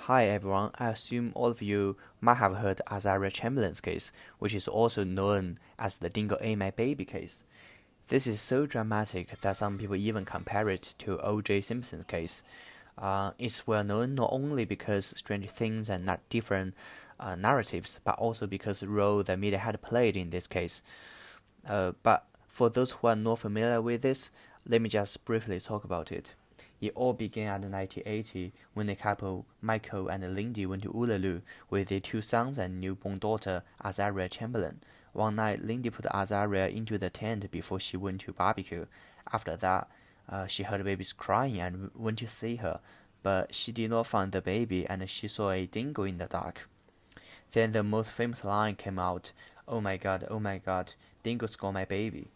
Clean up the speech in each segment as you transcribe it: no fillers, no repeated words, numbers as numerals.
Hi everyone, I assume all of you might have heard Azaria Chamberlain's case, which is also known as the Dingo Ate My Baby case. This is so dramatic that some people even compare it to O.J. Simpson's case. It's well known not only because strange things and not different narratives, but also because the role the media had played in this case. But for those who are not familiar with this, let me just briefly talk about it. It all began in 1980 when the couple Michael and Lindy went to Uluru with their two sons and newborn daughter Azaria Chamberlain. One night, Lindy put Azaria into the tent before she went to barbecue. After that, she heard babies crying and went to see her, but she did not find the baby and she saw a dingo in the dark. Then the most famous line came out, oh my god, dingo stole my baby."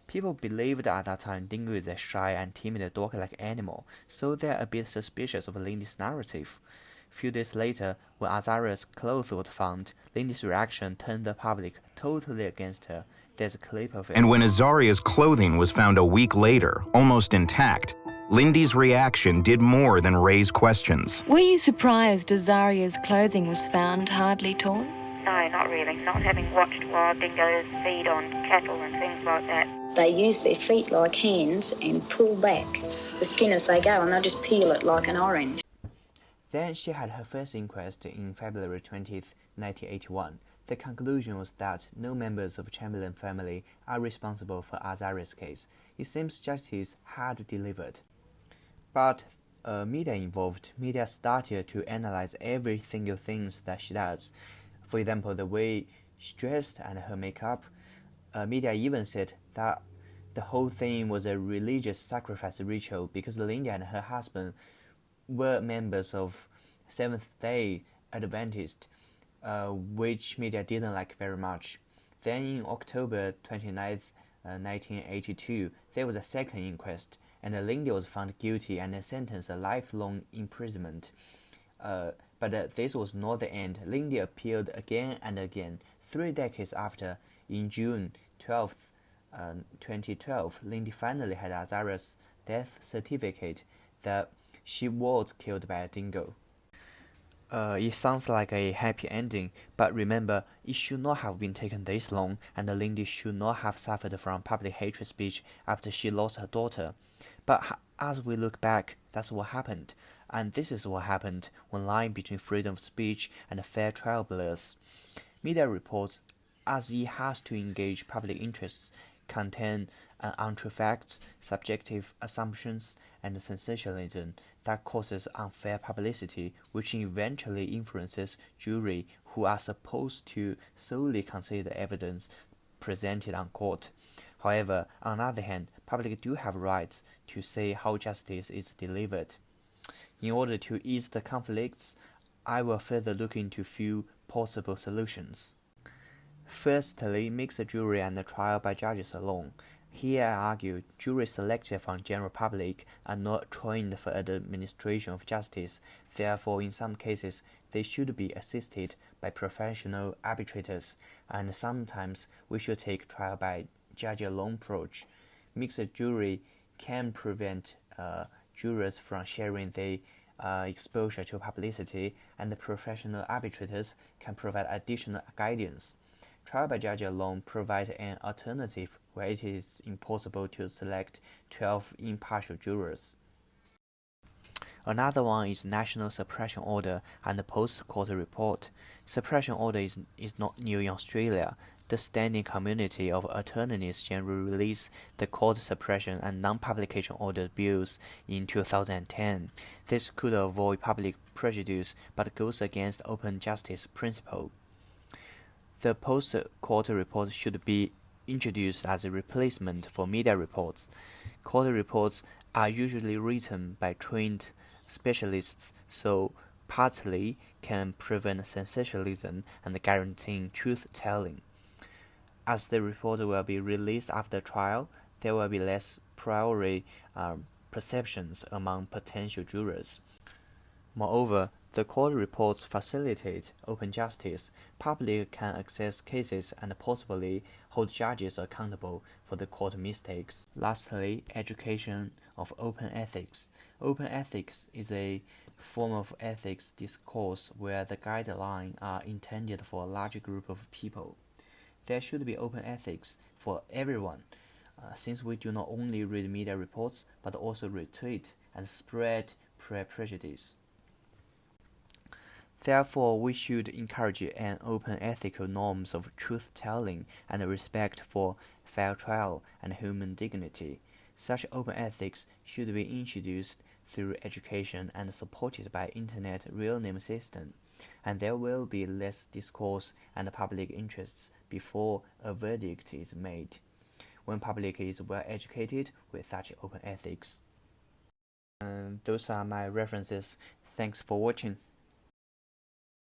People believed at that time dingo is a shy and timid dog-like animal, so they are a bit suspicious of Lindy's narrative. Few days later, when Azaria's clothes were found, Lindy's reaction turned the public totally against her. There's a clip of it. And when Azaria's clothing was found a week later, almost intact, Lindy's reaction did more than raise questions. Were you surprised Azaria's clothing was found hardly torn? No, not really. Not having watched wild dingoes feed on cattle and things like that. They use their feet like hands and pull back the skin as they go, and they'll just peel it like an orange. Then she had her first inquest in February 20th, 1981. The conclusion was that no members of Chamberlain family are responsible for Azaria's case. It seems justice had delivered. But media started to analyze every single thing that she does. For example, the way she dressed and her makeup. Media even said that the whole thing was a religious sacrifice ritual because Lindy and her husband were members of Seventh-day Adventist, which media didn't like very much. Then in October 29th, 1982, there was a second inquest, and Lindy was found guilty and sentenced to lifelong imprisonment. But this was not the end. Lindy appealed again and again. 3 decades after, in June 12th, 2012, Lindy finally had Azaria's death certificate that she was killed by a dingo. It sounds like a happy ending, but remember, it should not have been taken this long, and Lindy should not have suffered from public hatred speech after she lost her daughter. But as we look back, that's what happened, and this is what happened when line between freedom of speech and fair trial blurs. Media reports, as it has to engage public interests, contain untrue facts, subjective assumptions, and sensationalism that causes unfair publicity, which eventually influences jury who are supposed to solely consider evidence presented on court. However, on the other hand, public do have rights to say how justice is delivered. In order to ease the conflicts, I will further look into few possible solutions. Firstly, mix the jury and the trial by judges alone. Here I argue juries selected from general public are not trained for administration of justice. Therefore, in some cases, they should be assisted by professional arbitrators, and sometimes we should take trial by judge alone approach. Mixed jury can prevent jurors from sharing their exposure to publicity, and the professional arbitrators can provide additional guidance. Trial by judge alone provides an alternative where it is impossible to select 12 impartial jurors. Another one is national suppression order and the post-court report. Suppression order is not new in Australia. The Standing Committee of Attorneys General released the court suppression and non-publication order bills in 2010. This could avoid public prejudice but goes against open justice principle. The post-court report should be introduced as a replacement for media reports. Court reports are usually written by trained specialists, so partly can prevent sensationalism and guaranteeing truth-telling. As the report will be released after trial, there will be less priori perceptions among potential jurors. Moreover, the court reports facilitate open justice. Public can access cases and possibly hold judges accountable for the court mistakes. Lastly, education of open ethics. Open ethics is a form of ethics discourse where the guidelines are intended for a larger group of people. There should be open ethics for everyone, since we do not only read media reports but also retweet and spread prejudice. Therefore, we should encourage an open ethical norms of truth-telling and respect for fair trial and human dignity. Such open ethics should be introduced through education and supported by Internet real-name system, and there will be less discourse and public interests before a verdict is made, when public is well educated with such open ethics. Those are my references. Thanks for watching.